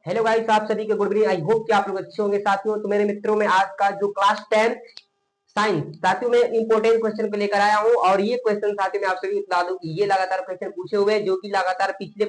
Hello guys, आप सभी के गुड इवनिंग। आई होप कि आप लोग अच्छे होंगे साथियों। तो मेरे मित्रों में आज का जो क्लास 10 साइंस साथियों में इंपॉर्टेंट क्वेश्चन को लेकर आया हूं और ये क्वेश्चन साथियों में आप सभी बता दूं कि ये लगातार क्वेश्चन पूछे हुए हैं, जो कि लगातार पिछले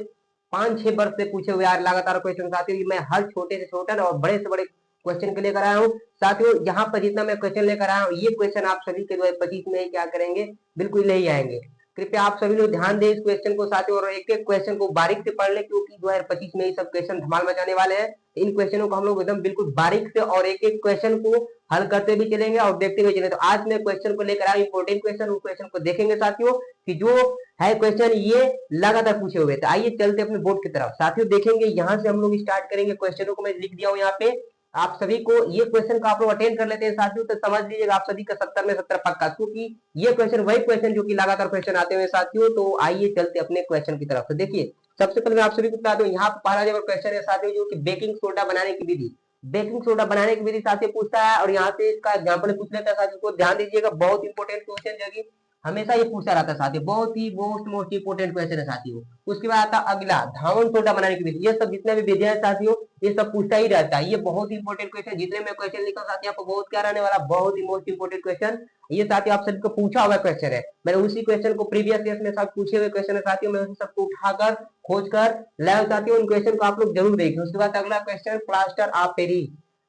5-6 वर्ष से पूछे हुए यार लगातार क्वेश्चन साथियों। मैं हर छोटे से छोटा और बड़े से बड़े क्वेश्चन को लेकर आया हूँ साथियों। यहाँ पर जितना मैं क्वेश्चन लेकर आया हूँ, ये क्वेश्चन आप सभी के 2025 में क्या करेंगे, बिल्कुल नहीं आएंगे। कृपया आप सभी लोग ध्यान दें इस क्वेश्चन को साथियों और एक एक क्वेश्चन को बारीक से पढ़ लें, क्योंकि 2025 में ये सब क्वेश्चन धमाल मचाने वाले हैं। इन क्वेश्चनों को हम लोग एकदम बिल्कुल बारीक से और एक एक क्वेश्चन को हल करते भी चलेंगे और देखते हुए चलेंगे। तो आज मैं क्वेश्चन को लेकर आया इंपॉर्टेंट क्वेश्चन, उस क्वेश्चन को देखेंगे साथियों कि जो है क्वेश्चन ये लगातार पूछे हुए थे। आइए चलते अपने बोर्ड की तरफ साथियों, देखेंगे यहाँ से हम लोग स्टार्ट करेंगे। क्वेश्चनों को मैं लिख दिया हूँ यहाँ पे, आप सभी को ये क्वेश्चन का आप लोग अटेंड कर लेते हैं साथियों, तो समझ लीजिएगा आप सभी का 70 में 70 पक्का, क्योंकि ये क्वेश्चन वही क्वेश्चन जो कि लगातार क्वेश्चन आते हुए साथियों। तो आइए चलते अपने क्वेश्चन की तरफ। तो देखिए, सबसे पहले मैं आप सभी को बता दूं, यहाँ पर पहला जो क्वेश्चन है साथियों, जो कि बेकिंग सोडा बनाने की विधि, बेकिंग सोडा बनाने की विधि साथियों पूछता है और यहाँ से इसका एग्जाम्पल पूछ लेता है साथियों। को ध्यान दीजिएगा, बहुत इंपॉर्टेंट क्वेश्चन जो कि हमेशा ये पूछा रहता है साथियों, बहुत ही मोस्ट इंपोर्टेंट क्वेश्चन है साथियों। उसके बाद आता अगला धावन सोडा बनाने की विधि। ये सब जितने भी विधियां है साथियों, ये सब पूछता ही रहता है। ये बहुत ही इंपॉर्टेंट क्वेश्चन, जितने में क्वेश्चन लिखा साथियों आपको बहुत क्या रहने वाला, बहुत ही मोस्ट इंपोर्टेंट क्वेश्चन ये साथियों आप सभी को पूछा हुआ क्वेश्चन है। मैंने उसी क्वेश्चन को प्रीवियस ईयर में सब पूछे हुए क्वेश्चन है साथियों, मैं उन सबको उठाकर खोज कर लाया साथियों। उन क्वेश्चन को आप लोग जरूर देखिए। उसके बाद अगला क्वेश्चन प्लास्टर ऑफ पेरिस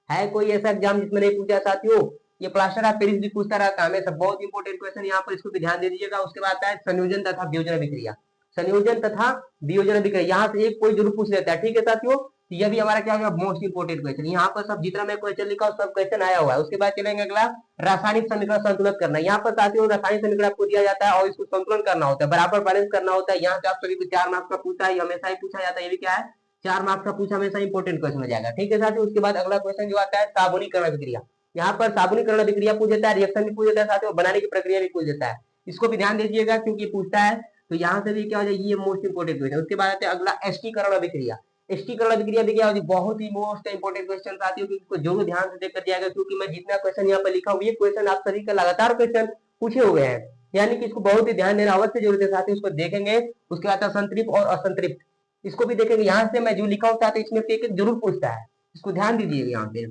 है। कोई ऐसा एग्जाम जिसमें नहीं पूछा साथियों, ये प्लास्टर ऑफ पेरिस भी पूछता रहता है हमेशा, बहुत इंपॉर्टेंट क्वेश्चन यहाँ पर, इसको भी ध्यान दे दीजिएगा। उसके बाद आता है संयोजन तथा वियोजन अभिक्रिया, संयोजन तथा वियोजन अभिक्रिया, यहाँ से एक कोई जरूर पूछ लेता है, ठीक है साथियों। तो यह भी हमारा क्या होगा, मोस्ट इंपोर्टेंट क्वेश्चन। यहाँ पर सब जितना मैं क्वेश्चन लिखा हूँ सब क्वेश्चन आया हुआ है। उसके बाद चलेंगे अगला रासायनिक समीकरण संतुलित करना। यहाँ पर साथियों रासायनिक समीकरण आपको दिया जाता है और इसको संतुलन करना होता है, बराबर बैलेंस करना होता है। यहाँ से आप सभी को 4 मार्क्स का पूछा है, हमेशा ही पूछा जाता है। ये भी क्या है, 4 मार्क्स का पूछा, हमेशा इंपोर्टेंट क्वेश्चन हो जाएगा, ठीक है साथियों। उसके बाद अगला क्वेश्चन जो आता है साबुनीकरण अभिक्रिया। यहाँ पर साबुनीकरण अभिक्रिया पूछ देता है, रिएक्शन भी पूछ देता है साथियों, बनाने की प्रक्रिया भी पूछ देता है। इसको भी ध्यान दीजिएगा क्योंकि पूछता है, तो यहाँ से भी क्या हो जाए, ये मोस्ट इंपोर्टेंट क्वेश्चन। उसके बाद आते हैं अगला एस्टीकरण अभिक्रिया। एस्टीकरण अभिक्रिया भी क्या होती है, बहुत ही मोस्ट इंपोर्टेंट क्वेश्चन साथियों, इसको जरूर ध्यान से देखकर जाएगा, क्योंकि मैं जितना क्वेश्चन यहाँ पर लिखा हूँ ये क्वेश्चन आप सभी का लगातार क्वेश्चन पूछे हुए हैं, यानी कि इसको बहुत ही ध्यान देना अवश्य जरूरत है साथियों। इसको देखेंगे। उसके बाद संतृप्त और असंतृप्त, इसको भी देखेंगे। यहाँ से मैं जो लिखा हूँ साथियों, इसमें से एक जरूर पूछता है, इसको ध्यान दीजिएगा यहाँ पे,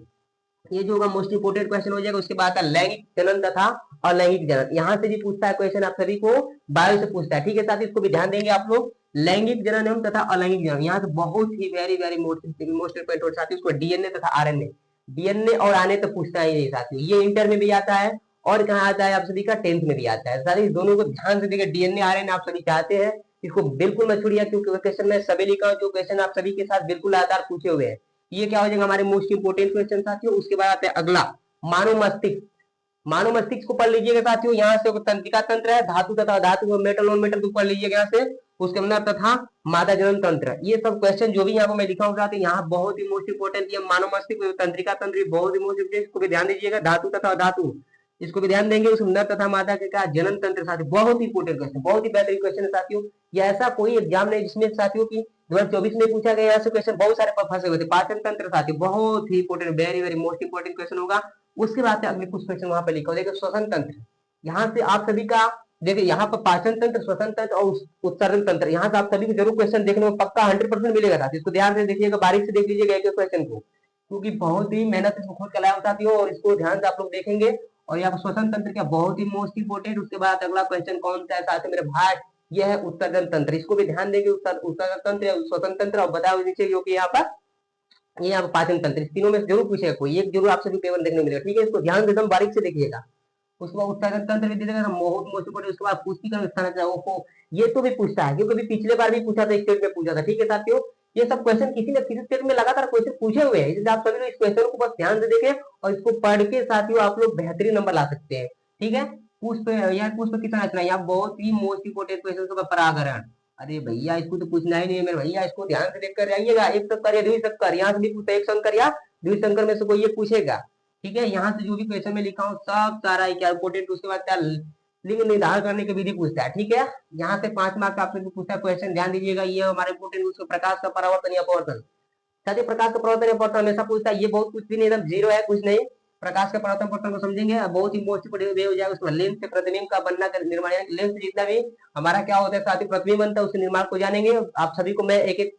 ये जो होगा मोस्ट इंपोर्टेंट क्वेश्चन हो जाएगा। उसके बाद लैंगिक जनन तथा अलैंगिक जनन, यहाँ से भी पूछता है क्वेश्चन, आप सभी को बायो से पूछता है, ठीक है साथ, इसको भी ध्यान देंगे आप लोग। लैंगिक जनन एवं तथा अलैंगिक जनन, यहाँ से बहुत ही वेरी वेरी मोस्ट इंपोर्टेंट साथी, उसको डीएनए तथा आरएनए, डीएनए और आरएनए तो पूछता ही नहीं साथियों। ये इंटर में भी आता है और कहाँ आता है आप सभी का 10th में भी आता है साथियों। दोनों को ध्यान से देखिए, डीएनए आरएनए आप सभी चाहते हैं, इसको बिल्कुल मत छोड़िए, क्योंकि क्वेश्चन में सभी लिखा हूँ, जो क्वेश्चन आप सभी के साथ बिल्कुल आधार पूछे हुए हैं। ये क्या हो जाएगा हमारे मोस्ट इंपोर्टेंट क्वेश्चन साथियों। उसके बाद आते हैं अगला मानव मस्तिष्क। मानव मस्तिष्क को पढ़ लीजिएगा साथियों, यहाँ से तंत्रिका तंत्र है, धातु तथा धातु, मेटल और मेटल को पढ़ लीजिएगा यहाँ से। उसके अंदर तथा मादा जनन तंत्र, ये सब क्वेश्चन जो भी यहाँ पर मैं लिखा हूँ साथियों, यहाँ बहुत ही मोस्ट इंपोर्टेंट, ये मानव मस्तिष्क तंत्रिका तंत्र बहुत ही मोस्ट इंपोर्टेंट, इसको भी ध्यान दीजिएगा। धातु तथा धातु, इसको भी ध्यान देंगे। उस नर तथा मादा के क्या जनन तंत्र साथियों, बहुत ही इंपोर्टेंट क्वेश्चन, बहुत ही बेहतरीन क्वेश्चन है साथियों। ये ऐसा कोई एग्जाम नहीं जिसमें साथियों की 2024 में पूछा गया, यहाँ से क्वेश्चन बहुत सारे फंसे हुए थे। पाचन तंत्र साथियों बहुत ही important, very very most important question होगा। उसके बाद अगले कुछ क्वेश्चन वहां पे लिखा हो, देखिए श्वसन तंत्र, यहाँ से आप सभी का देखिए, यहाँ पर पाचन तंत्र, श्वसन तंत्र और उत्सर्जन तंत्र, यहाँ से आप सभी को जरूर क्वेश्चन देखने में पक्का 100% मिलेगा साथियों। इसको ध्यान से देखिएगा, बारीक से देख लीजिएगा एक क्वेश्चन को, क्योंकि बहुत ही मेहनत इसको खोज कर लाया साथियों, और इसको ध्यान से आप लोग देखेंगे। और यहाँ पर श्वसन तंत्र क्या बहुत ही मोस्ट इंपोर्टेंट। उसके बाद अगला क्वेश्चन कौन सा है साथियों मेरे भाई, यह है उत्सर्जन तंत्र, इसको भी ध्यान देंगे। उत्सर्जन तंत्र या स्वतंत्र तंत्र और बताओ नीचे, क्योंकि यहाँ पर ये आप पाचन तंत्र, तीनों में जरूर पूछेगा कोई एक, जरूर आप सभी पेपर देखने मिलेगा, ठीक है। इसको ध्यान से एकदम बारीक से देखिएगा। उसके बाद उत्सर्जन तंत्र भी देगा बहुत मोस्ट इंपोर्टेंट। उसके बाद पुष्टिकरण स्थान, ये तो भी पूछता है, क्योंकि पिछले बार भी पूछा था, स्टेट में पूछा था, ठीक है साथियों। ये सब क्वेश्चन किसी न किसी स्टेट में लगातार क्वेश्चन पूछे हुए हैं, इसलिए आप सभी लोग इस क्वेश्चन को बस ध्यान से देखें और इसको पढ़ के साथियों आप लोग बेहतरीन नंबर ला सकते हैं, ठीक है। पुष्प, यहाँ पुष्प कितना रचना, यहाँ बहुत ही मोस्ट इंपोर्टेंट क्वेश्चन, परागरण। अरे भैया इसको तो पूछना ही नहीं है मेरे भैया, इसको ध्यान से देखकर जाइएगा। एक शंकर या द्विशंकर, यहाँ से भी पूछता है, एक शंकर या द्विशंकर में से कोई ये पूछेगा, ठीक है। यहाँ से जो भी क्वेश्चन में लिखा हूँ सब सारा क्या इंपोर्टेंट। उसके बाद क्या लिंग निर्धारण करने की विधि पूछता है, ठीक है। यहाँ से 5 मार्क्स आपसे पूछता है क्वेश्चन, ध्यान दीजिएगा। ये हमारे इंपोर्टेंट, उसके प्रकाश का परावर्तन या अपवर्तन, साथ प्रकाश का परावर्तन या अपवर्तन हमेशा पूछता है। ये बहुत कुछ भी नहीं, एकदम जीरो है, कुछ नहीं। प्रकाश का परावर्तन अपवर्तन को समझेंगे, बहुत ही मोस्ट इंपोर्टेंट वे हो जाएगा। उसमें लेंस से प्रतिबिंब का बनना कर निर्माण, लेंस जितना भी हमारा क्या होता है साथ ही प्रतिबिंब बनता है, उसके निर्माण को जानेंगे। आप सभी को मैं एक एक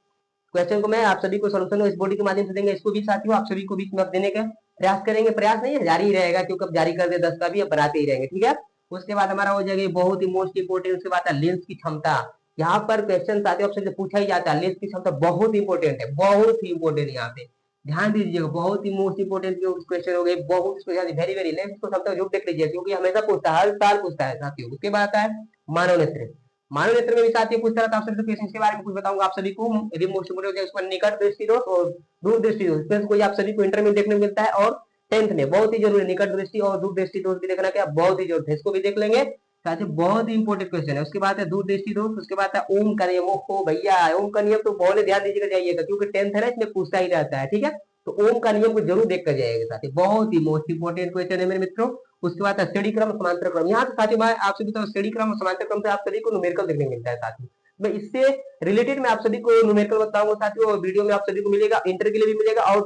क्वेश्चन को मैं आप सभी को सोल्यूशन इस बॉडी के माध्यम से देंगे, इसको भी साथियों आप सभी को भी देने का प्रयास करेंगे। प्रयास नहीं है, जारी ही रहेगा, क्योंकि अब जारी कर दे 10 का भी, अब बनाते ही रहेंगे, ठीक है। उसके बाद हमारा हो जाएगा बहुत ही मोस्ट इंपोर्टेंट, उसके बाद लेंस की क्षमता। यहाँ पर क्वेश्चन साथियों आपसे पूछा ही जाता है, लेंस की क्षमता बहुत इंपॉर्टेंट है, बहुत ही इंपॉर्टेंट है। यहाँ पे ध्यान दीजिएगा, बहुत ही मोस्ट इंपोर्टेंट क्वेश्चन हो गए, बहुत वेरी वेरी लेंस को क्षमता जरूर देख लीजिए, क्योंकि हमेशा पूछता है, हर साल पूछता है साथियों। उसके बाद आता है मानव नेत्र। मानव नेत्र में भी साथियों पूछता रहता है, आप सभी क्वेश्चन के बारे में कुछ बताऊंगा आप सभी को। यदि मोस्ट इंपोर्टेंट है उसमें निकट दृष्टि दोष और दूर दृष्टि दोष, कोई आप सभी को इंटर में देखने को मिलता है, और 10th में बहुत ही जरूरी निकट दृष्टि और दूर दृष्टि दोष भी देखना क्या बहुत ही जरूरत है, इसको भी देख लेंगे साथियों, बहुत ही इंपॉर्टेंट क्वेश्चन है। उसके बाद है दूर दृष्टि दोष, उसके बाद है ओम का नियम। ओहो भैया, ओम का नियम तो बहुत ध्यान दीजिएगा जाइएगा, क्योंकि 10th है ना, इसमें पूछता ही रहता है, ठीक है। तो ओम का नियम को जरूर देख कर जाइएगा साथियों, बहुत ही मोस्ट इंपोर्टेंट क्वेश्चन है मेरे मित्रों। उसके बाद श्रेणी क्रम समांतर क्रम, यहाँ से साथियों मैं आपसे भी श्रेणी क्रम समांतर क्रम से आप सभी को न्यूमेरिकल देखने मिलता है साथियों। मैं इससे रिलेटेड मैं आप सभी को न्यूमेरिकल बताऊंगा साथियों, वीडियो में आप सभी को मिलेगा, इंटर के लिए भी मिलेगा और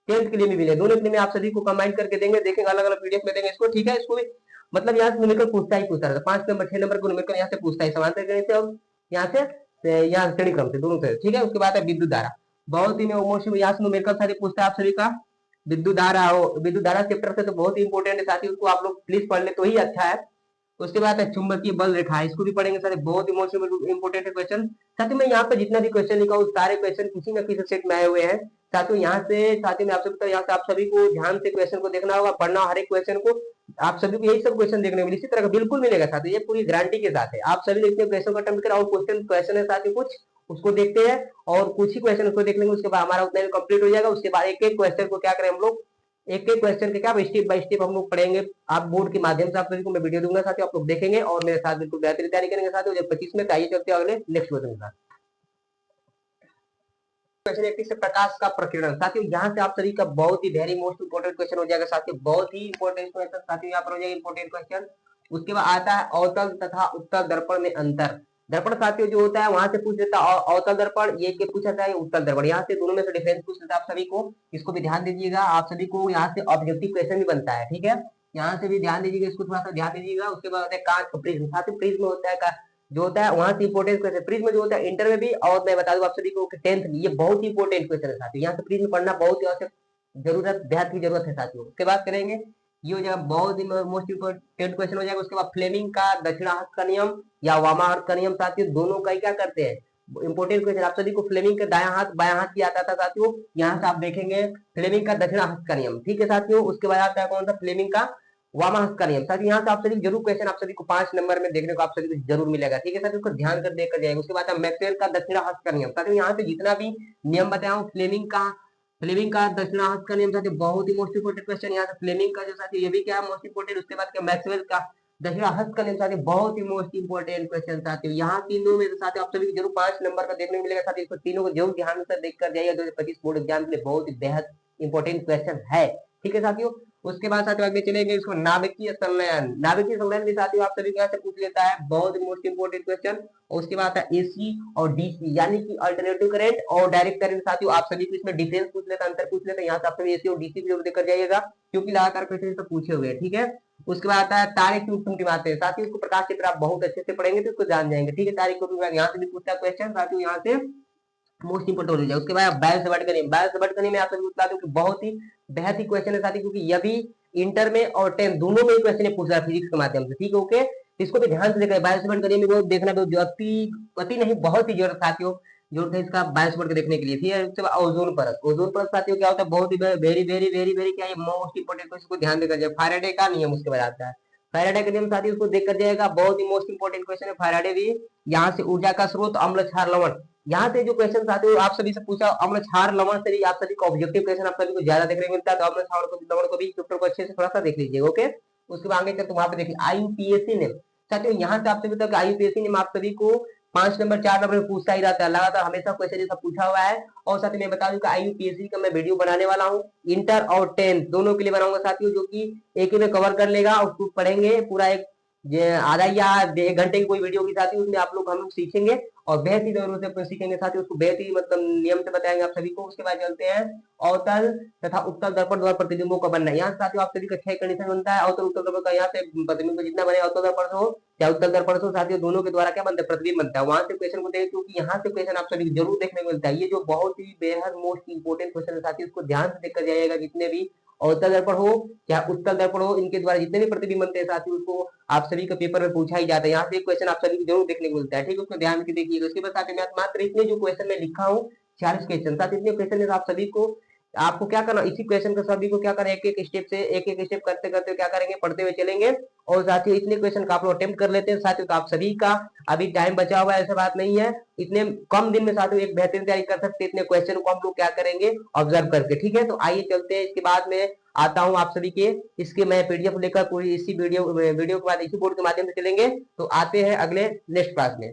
10th के लिए भी मिलेगा, दोनों के लिए मैं आप सभी को कंबाइन करके देंगे, देखेंगे अलग अलग पीडीएफ में देंगे इसको, ठीक है। इसको भी मतलब यहाँ से न्यूमेरिकल पूछता ही पूछता रहता है, 5 नंबर 6 नंबर को न्यूमेरिकल यहाँ से पूछता है, समांतर क्रम से और यहाँ से यहाँ श्रेणी क्रम से, दोनों से, ठीक है। उसके बाद है विद्युत धारा, बहुत ही मोस्ट यहाँ से न्यूमेरिकल सारे पूछता है आप सभी का। विद्युत धारा हो, विद्युत धारा चैप्टर से तो बहुत ही इंपॉर्टेंट है साथियों, उसको आप लोग प्लीज पढ़ ले तो ही अच्छा है। उसके बाद है चुंबकीय बल रेखा, इसको भी पढ़ेंगे सारे, बहुत ही मोस्ट इंपोर्टेंट है क्वेश्चन साथियों। मैं यहाँ पे जितना भी क्वेश्चन लिखा हूँ सारे क्वेश्चन किसी न किसी सेट में आए हुए हैं साथियों। यहाँ से साथियों में आपसे यहाँ से आप सभी को ध्यान से क्वेश्चन को देखना होगा, पढ़ना हर एक क्वेश्चन को, आप सभी को यही सब क्वेश्चन देखने को इसी तरह का बिल्कुल मिलेगा साथियों, ये पूरी गारंटी के साथ है। आप सभी देखते हैं क्वेश्चन का अटेम्प्ट करें और क्वेश्चन है साथियों कुछ उसको देखते हैं और कुछ ही क्वेश्चन उसको देख लेंगे, उसके बाद हमारा उतना कंप्लीट हो जाएगा। उसके बाद एक एक क्वेश्चन को क्या करें हम लोग, एक एक क्वेश्चन के क्या स्टेप बाय स्टेप हम लोग पढ़ेंगे, आप बोर्ड के माध्यम से आप सभी को मैं वीडियो दूंगा साथियों, आप लोग देखेंगे और मेरे साथ बिल्कुल बेहतरीन तैयारी करेंगे साथियों। जब 25 में आइए चलते हैं अगले नेक्स्ट क्वेश्चन के साथ। क्वेश्चन 81 से प्रकाश का प्रकीर्णन साथियों, यहाँ से आप सभी का बहुत ही वेरी मोस्ट इंपोर्टेंट क्वेश्चन हो जाएगा साथियों, बहुत ही इंपोर्टेंट क्वेश्चन साथियों यहाँ पर हो जाएगा इंपोर्टेंट क्वेश्चन। उसके बाद आता है अवतल तथा उत्तल दर्पण में अंतर। दर्पण साथियों जो होता है वहां से पूछ लेता है अवतल दर्पण, ये के पूछा था उत्तल दर्पण, यहाँ से दोनों में से डिफरेंस पूछ लेता है आप सभी को, इसको भी ध्यान दीजिएगा। आप सभी को यहाँ से ऑब्जेक्टिव क्वेश्चन भी बनता है, ठीक है, यहाँ से भी ध्यान दीजिएगा, इसको थोड़ा सा ध्यान दीजिएगा। उसके बाद कांच का प्रिज्म, साथियों प्रिज्म होता है जो होता है वहां से इंपोर्टेंट क्वेश्चन, प्रिज्म जो होता है इंटर में भी, और मैं बता दूं आप सभी को 10th में, ये बहुत ही इंपोर्टेंट क्वेश्चन है साथियों, यहाँ से प्रिज्म पढ़ना बहुत ही आवश्यक जरूरत बेहद की जरूरत है साथियों। उसके बाद करेंगे ये हो जाएगा बहुत ही मोस्ट इंपोर्टेंट क्वेश्चन हो जाएगा। उसके बाद फ्लेमिंग का दक्षिणाहस्त का नियम या वामाहस्त का नियम साथियों, दोनों का क्या करते हैं इंपोर्टेंट क्वेश्चन। आप सभी को फ्लेमिंग का दायां हाथ बायां हाथ की आता था साथियों, यहाँ से आप देखेंगे फ्लेमिंग का दक्षिणाहस्त का नियम, ठीक है साथियों। उसके बाद आता है कौन सा, फ्लेमिंग का वामाहस्त का नियम साथियों, यहाँ से आप सभी जरूर क्वेश्चन आप सभी को 5 नंबर में देखने को आप सभी को जरूर मिलेगा, ठीक है साथियों, उसको ध्यान कर देख कर जाएगा। उसके बाद मैक्सवेल का दक्षिणाहस्त का नियम साथियों, यहाँ से जितना भी नियम बताया हूँ फ्लेमिंग का दक्षिणाहस्त का नियम साथियों, बहुत ही मोस्ट इंपोर्टेंट क्वेश्चन यहाँ से फ्लेमिंग का जो साथियों, ये भी क्या मोस्ट इंपोर्टेंट। उसके बाद क्या मैक्सवेल का दक्षिणाहस्त का नियम साथियों, बहुत ही मोस्ट इंपोर्टेंट क्वेश्चन साथियों, यहाँ तीनों में साथियों आप सभी को जरूर 5 नंबर का देखने को मिलेगा साथियों, इसको तीनों को जरूर ध्यान से देख कर जाइएगा, 2025 बोर्ड एग्जाम के लिए बहुत ही बेहद इंपोर्टेंट क्वेश्चन है, ठीक है साथियों। उसके बाद साथियों आगे चलेंगे, इसको नाभिकीय संलयन, नाभिकीय संलयन भी साथियों आप सभी को यहाँ से पूछ लेता है, बहुत ही मोस्ट इंपोर्टेंट क्वेश्चन। उसके बाद है एसी और डीसी यानी कि अल्टरनेटिव करंट और डायरेक्ट करंट साथियों, आप सभी को इसमें डिफरेंस पूछ लेता है, अंतर पूछ लेता है, यहाँ से आप सभी एसी और डीसी जरूर देकर जाइएगा, क्योंकि लगातार क्वेश्चन तो पूछे हुए, ठीक है। उसके बाद आता है तारे क्यों टिमटिमाते हैं साथियों, इसको प्रकाश चित्र आप बहुत अच्छे से पढ़ेंगे तो इसको जान जाएंगे, ठीक है। तारे क्यों, यहाँ से भी पूछता है क्वेश्चन साथियों, यहाँ से मोस्ट इंपोर्टेंट हो जाए। उसके बाद बायो सेवर्ट का नियम, बायो सेवर्ट का नियम मैं आप सभी को बता दूं कि बहुत ही बेहद ही क्वेश्चन है साथी, क्योंकि यह भी इंटर में और 10th दोनों में क्वेश्चन पूछ रहा है फिजिक्स के माध्यम से, ठीक है ओके। इसको भी ध्यान से देखा है, बायो सेवर्ट का नियम बहुत देखना अति नहीं बहुत ही जरूरत साथियों, जरूरत है इसका बायो सेवर्ट देखने के लिए, ठीक है। उसके बाद ओजोन परत, ओजोन परत साथियों क्या होता है, बहुत ही वेरी वेरी वेरी वेरी क्या है मोस्ट इंपोर्टेंट क्वेश्चन को ध्यान देकर जाए। फैराडे का नियम उसके बाद आता है, फैराडे का नियम साथियों उसको देख कर जाएगा, बहुत ही मोस्ट इंपोर्टेंट क्वेश्चन है फैराडे भी। यहाँ से ऊर्जा का स्रोत अम्ल क्षार लवण, यहाँ से जो क्वेश्चन साथियों आप सभी से पूछा अम्ल क्षार लवण से भी आप सभी को ऑब्जेक्टिव क्वेश्चन आप सभी को ज्यादा देखने को मिलता है, तो अम्ल क्षार लवण को भी चैप्टर को अच्छे से थोड़ा सा देख लीजिए ओके। उसके बाद आगे चलते वहां पे देखिए आईयूपीएससी ने साथियों, यहाँ से आप सभी तक आईयूपीएससी ने आप सभी को 5 नंबर 4 नंबर पूछता ही रहता है, लगातार हमेशा क्वेश्चन जैसा पूछा हुआ है। और साथ ही मैं बता दूं कि आईयूपीएससी का मैं वीडियो बनाने वाला हूँ, इंटर और 10th दोनों के लिए बनाऊंगा साथियों, जो कि एक ही में कवर कर लेगा, उसको पढ़ेंगे पूरा एक आधा या 1 घंटे की कोई वीडियो की साथी, उसमें आप लोग हम लोग सीखेंगे और बेहद ही जरूर से अपन सीखेंगे साथी, उसको बेहद ही मतलब नियम से बताएंगे आप सभी को। उसके बाद चलते हैं अवतल तथा उत्तल दर्पण द्वारा प्रतिबिंबों का बनना। यहाँ से साथियों आप सभी का 6 कंडीशन बनता है। अवतल उत्तल दर्पण का यहाँ से प्रतिबिंब जितना बने, अवतल दर्पण से हो या उत्तल दर्पण से हो साथियों, दोनों के द्वारा क्या बनता है, प्रतिबिंब बनता है। वहां से क्वेश्चन को देखें, क्योंकि यहाँ से क्वेश्चन आप सभी को जरूर देखने को मिलता है। ये जो बहुत ही बेहद मोस्ट इंपोर्टेंट क्वेश्चन है साथियों, इसको ध्यान से देखकर जाइएगा। जितने भी अवतल दर्पण हो या उत्तल दर्पण हो, इनके द्वारा जितने भी प्रतिबिंब बनते हैं साथियों, उसको आप सभी का पेपर में पूछा ही जाता है। यहाँ से एक क्वेश्चन आप सभी को जरूर देखने को मिलता है, ठीक है, उसको ध्यान से देखिएगा। उसके बाद साथियों मात्र इतने जो क्वेश्चन मैं लिखा हूँ 46 क्वेश्चन, साथ इतने क्वेश्चन है आप सभी को, आपको क्या करना, इसी क्वेश्चन का सभी को क्या करना, एक एक स्टेप से एक एक स्टेप करते करते क्या करेंगे, पढ़ते हुए चलेंगे। और साथियों इतने क्वेश्चन का आप लोग अटेम्प्ट कर लेते हैं साथियों, तो आप सभी का अभी टाइम बचा हुआ है, ऐसा बात नहीं है। इतने कम दिन में साथियों एक बेहतरीन तैयारी कर सकते हैं। इतने क्वेश्चन को हम लोग क्या करेंगे, ऑब्जर्व करके, ठीक है। तो आइए चलते हैं, इसके बाद में आता हूं आप सभी के, इसके मैं पीडीएफ लेकर पूरी इसी वीडियो के बाद इसी बोर्ड के माध्यम से चलेंगे। तो आते हैं अगले नेक्स्ट क्लास में।